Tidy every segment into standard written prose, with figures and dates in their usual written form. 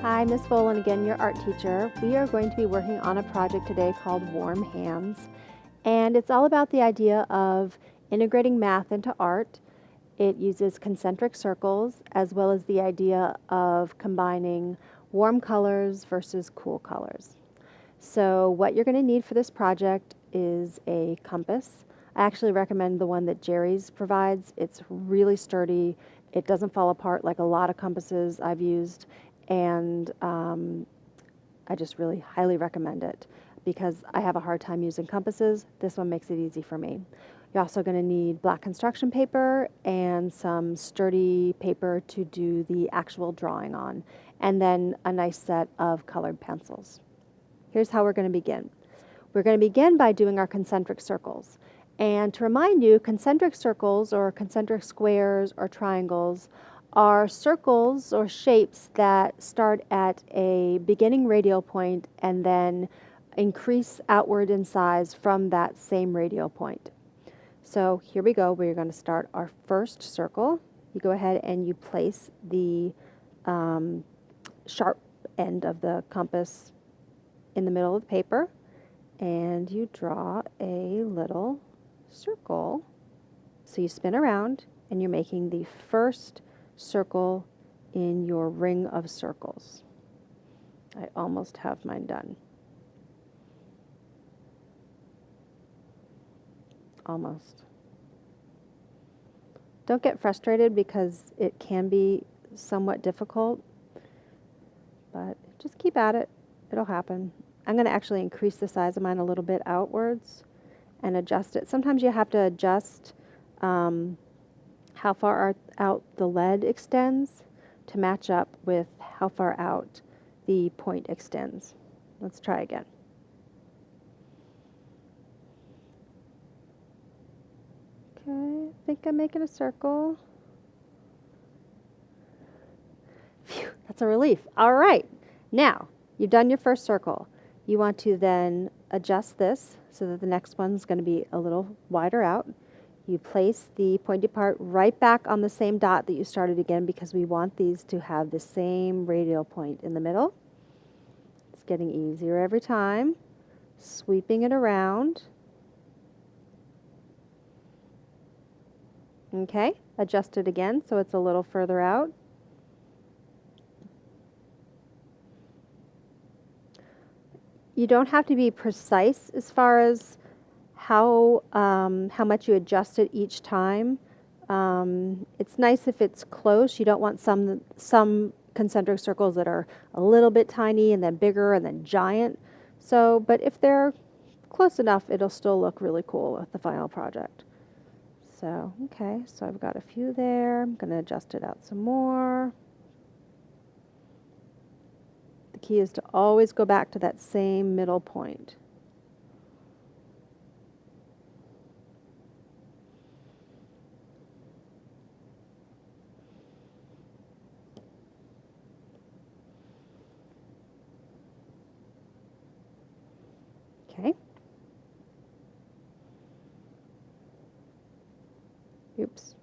Hi, Miss Volin again, your art teacher. We are going to be working on a project today called Warm Hands, and it's all about the idea of integrating math into art. It uses concentric circles as well as the idea of combining warm colors versus cool colors. So what you're going to need for this project is a compass. I actually recommend the one that Jerry's provides. It's really sturdy. It doesn't fall apart like a lot of compasses I've used, and I just really highly recommend it because I have a hard time using compasses. This one makes it easy for me. You're also going to need black construction paper and some sturdy paper to do the actual drawing on, and then a nice set of colored pencils. Here's how we're going to begin. We're going to begin by doing our concentric circles. And to remind you, concentric circles or concentric squares or triangles are circles or shapes that start at a beginning radial point and then increase outward in size from that same radial point. So here we go. We're going to start our first circle. You go ahead and you place the sharp end of the compass in the middle of the paper, and you draw a little circle. So you spin around and you're making the first circle in your ring of circles. I almost have mine done. Almost. Don't get frustrated because it can be somewhat difficult, but just keep at it. It'll happen. I'm going to actually increase the size of mine a little bit outwards and adjust it. Sometimes you have to adjust how far out the lead extends to match up with how far out the point extends. Let's try again. Okay, I think I'm making a circle. Phew, that's a relief. All right, now you've done your first circle. You want to then adjust this so that the next one's going to be a little wider out. You place the pointy part right back on the same dot that you started again because we want these to have the same radial point in the middle. It's getting easier every time. Sweeping it around. Okay, adjust it again so it's a little further out. You don't have to be precise as far as how much you adjust it each time. It's nice if it's close. You don't want some concentric circles that are a little bit tiny and then bigger and then giant. So, but if they're close enough, it'll still look really cool with the final project. So, okay, so I've got a few there. I'm going to adjust it out some more. The key is to always go back to that same middle point. Okay. Oops.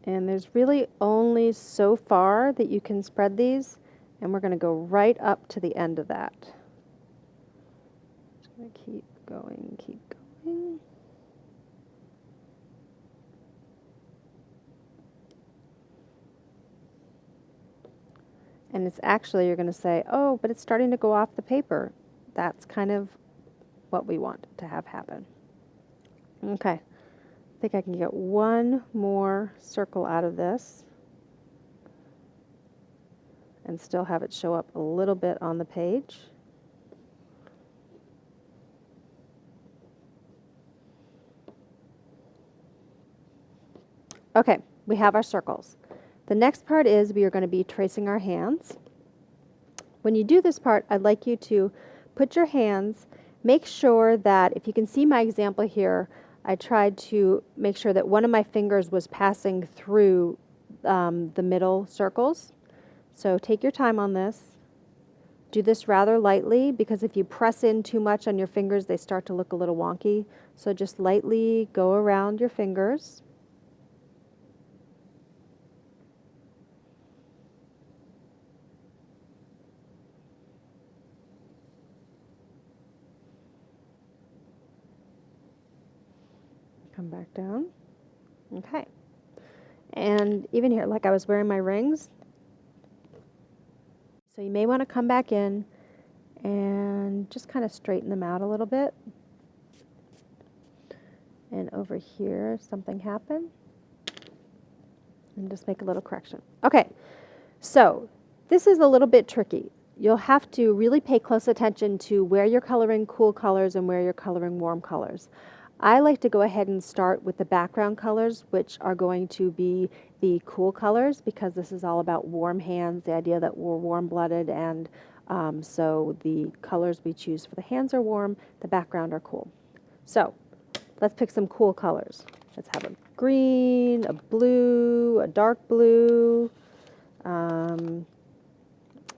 And there's really only so far that you can spread these, and we're going to go right up to the end of that. Just going to keep going, keep going. And it's actually, you're going to say, oh, but it's starting to go off the paper. That's kind of what we want to have happen. Okay. I think I can get one more circle out of this and still have it show up a little bit on the page. Okay, we have our circles. The next part is we are going to be tracing our hands. When you do this part, I'd like you to put your hands, make sure that, if you can see my example here, I tried to make sure that one of my fingers was passing through the middle circles. So take your time on this. Do this rather lightly, because if you press in too much on your fingers, they start to look a little wonky. So just lightly go around your fingers. Come back down. Okay. And even here, like I was wearing my rings. So you may want to come back in and just kind of straighten them out a little bit. And over here, something happened. And just make a little correction. Okay, so this is a little bit tricky. You'll have to really pay close attention to where you're coloring cool colors and where you're coloring warm colors. I like to go ahead and start with the background colors, which are going to be the cool colors, because this is all about warm hands, the idea that we're warm-blooded, and so the colors we choose for the hands are warm, the background are cool. So let's pick some cool colors. Let's have a green, a blue, a dark blue, and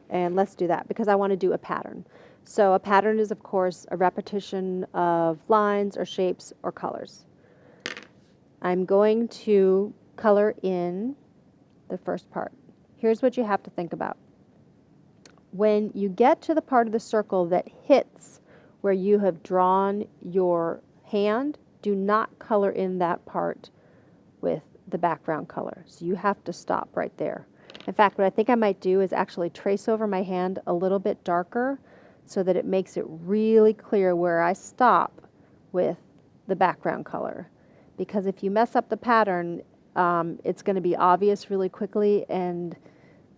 let's do that because I want to do a pattern. So a pattern is, of course, a repetition of lines or shapes or colors. I'm going to color in the first part. Here's what you have to think about. When you get to the part of the circle that hits where you have drawn your hand, do not color in that part with the background color. So you have to stop right there. In fact, what I think I might do is actually trace over my hand a little bit darker so that it makes it really clear where I stop with the background color. Because if you mess up the pattern, it's going to be obvious really quickly and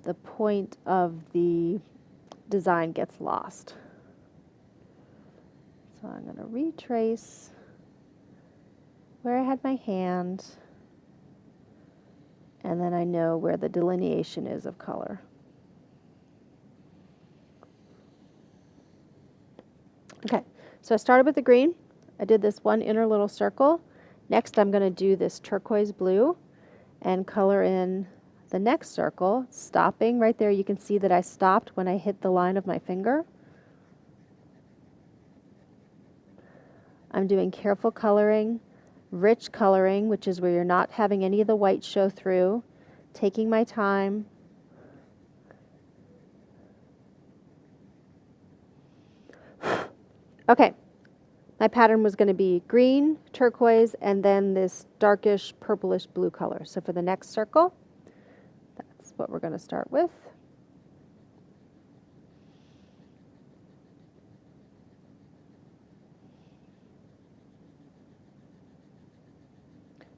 the point of the design gets lost. So I'm going to retrace where I had my hand, and then I know where the delineation is of color. Okay, so I started with the green. I did this one inner little circle. Next I'm going to do this turquoise blue and color in the next circle, stopping right there. You can see that I stopped when I hit the line of my finger. I'm doing careful coloring, rich coloring, which is where you're not having any of the white show through, taking my time. Okay, my pattern was going to be green, turquoise, and then this darkish purplish blue color. So for the next circle, that's what we're going to start with.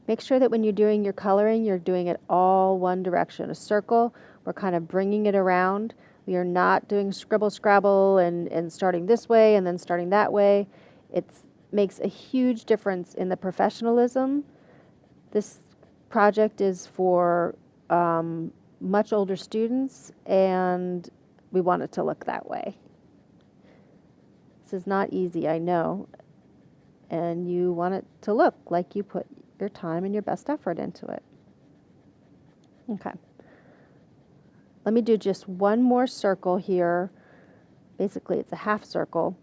Make sure that when you're doing your coloring, you're doing it all one direction. A circle, we're kind of bringing it around. We are not doing scribble scrabble and starting this way and then starting that way. It makes a huge difference in the professionalism. This project is for much older students, and we want it to look that way. This is not easy, I know, and you want it to look like you put your time and your best effort into it. Okay. Let me do just one more circle here. Basically, it's a half circle.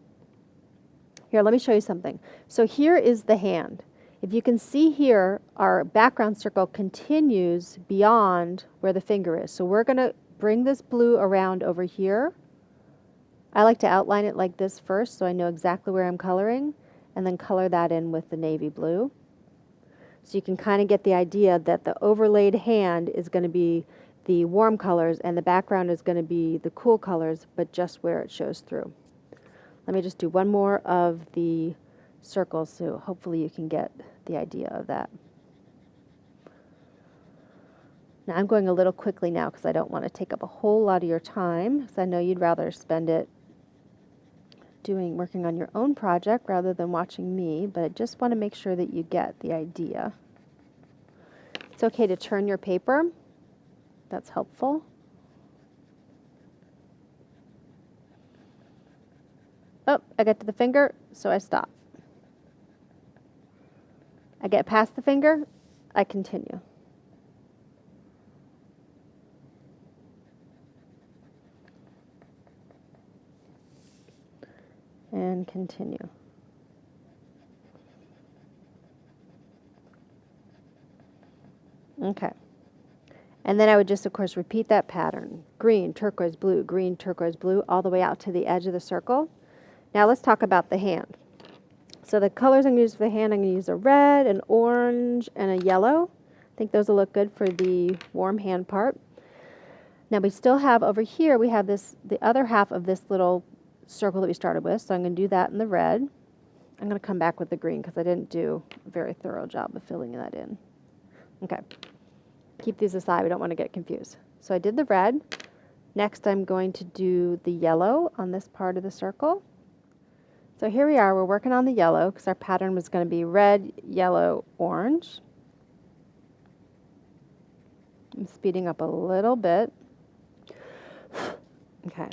Here, let me show you something. So here is the hand. If you can see here, our background circle continues beyond where the finger is. So we're going to bring this blue around over here. I like to outline it like this first so I know exactly where I'm coloring, and then color that in with the navy blue. So you can kind of get the idea that the overlaid hand is going to be the warm colors and the background is going to be the cool colors, but just where it shows through. Let me just do one more of the circles so hopefully you can get the idea of that. Now I'm going a little quickly now because I don't want to take up a whole lot of your time, because I know you'd rather spend it working on your own project rather than watching me, but I just want to make sure that you get the idea. It's okay to turn your paper. That's helpful. Oh, I get to the finger, so I stop. I get past the finger, I continue. and continue. Okay. And then I would just, of course, repeat that pattern. Green, turquoise, blue, all the way out to the edge of the circle. Now let's talk about the hand. So the colors I'm going to use for the hand, I'm going to use a red, an orange, and a yellow. I think those will look good for the warm hand part. Now we still have over here, we have this, the other half of this little circle that we started with. So I'm going to do that in the red. I'm going to come back with the green because I didn't do a very thorough job of filling that in. Okay. Keep these aside, we don't want to get confused. So I did the red. Next I'm going to do the yellow on this part of the circle. So here we are, we're working on the yellow because our pattern was going to be red, yellow, orange. I'm speeding up a little bit. Okay,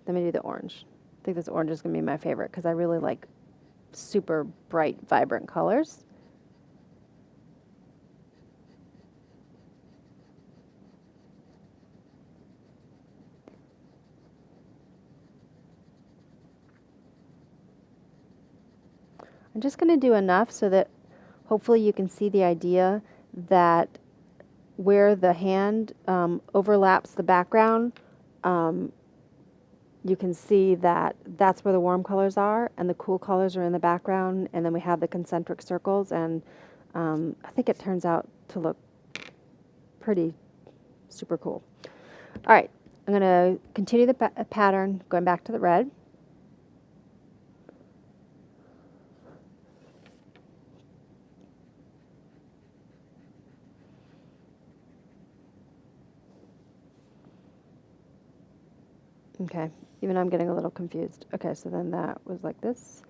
let me do the orange. I think this orange is going to be my favorite because I really like super bright, vibrant colors. I'm just going to do enough so that hopefully you can see the idea that where the hand overlaps the background, you can see that that's where the warm colors are and the cool colors are in the background, and then we have the concentric circles, and I think it turns out to look pretty super cool. All right, I'm going to continue the pattern going back to the red. Okay, even I'm getting a little confused. Okay, so then that was like this.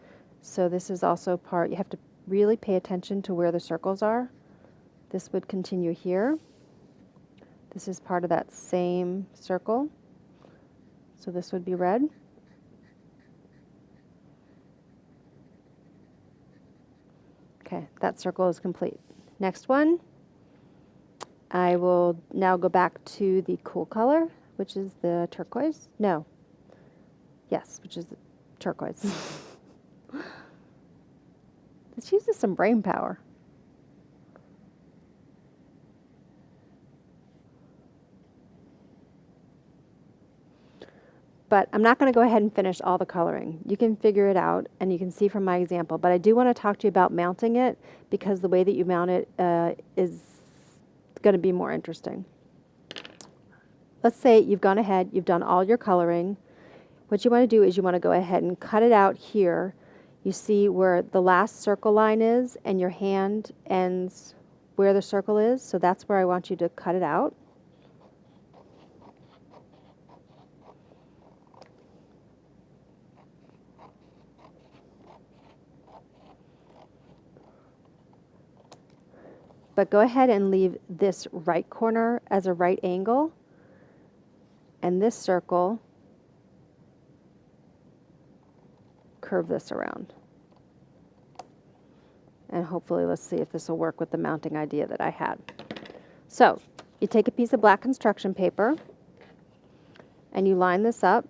So this is also part, you have to really pay attention to where the circles are. This would continue here. This is part of that same circle. So this would be red. Okay, that circle is complete. Next one, I will now go back to the cool color, which is the turquoise. No. Yes, which is the turquoise. This uses some brain power. But I'm not going to go ahead and finish all the coloring. You can figure it out, and you can see from my example. But I do want to talk to you about mounting it, because the way that you mount it is going to be more interesting. Let's say you've gone ahead, you've done all your coloring. What you want to do is you want to go ahead and cut it out here. You see where the last circle line is, and your hand ends where the circle is. So that's where I want you to cut it out. But go ahead and leave this right corner as a right angle, and this circle, curve this around. And hopefully, let's see if this will work with the mounting idea that I had. So you take a piece of black construction paper and you line this up.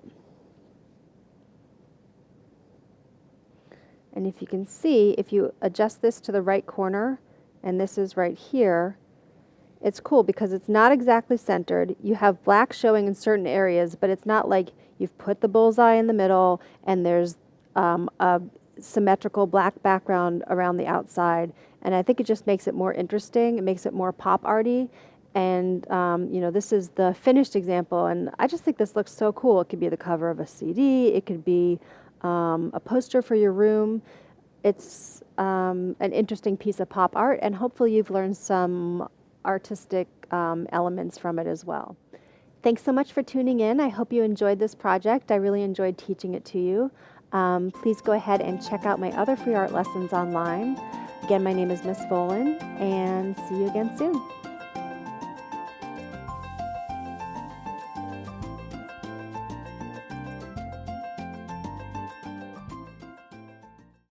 And if you can see, if you adjust this to the right corner, and this is right here, it's cool because it's not exactly centered. You have black showing in certain areas, but it's not like you've put the bullseye in the middle and there's a symmetrical black background around the outside. And I think it just makes it more interesting. It makes it more pop arty. And you know, this is the finished example, and I just think this looks so cool. It could be the cover of a CD. It could be a poster for your room. It's an interesting piece of pop art, and hopefully you've learned some artistic elements from it as well. Thanks so much for tuning in. I hope you enjoyed this project. I really enjoyed teaching it to you. Please go ahead and check out my other free art lessons online. Again, my name is Miss Volin, and see you again soon.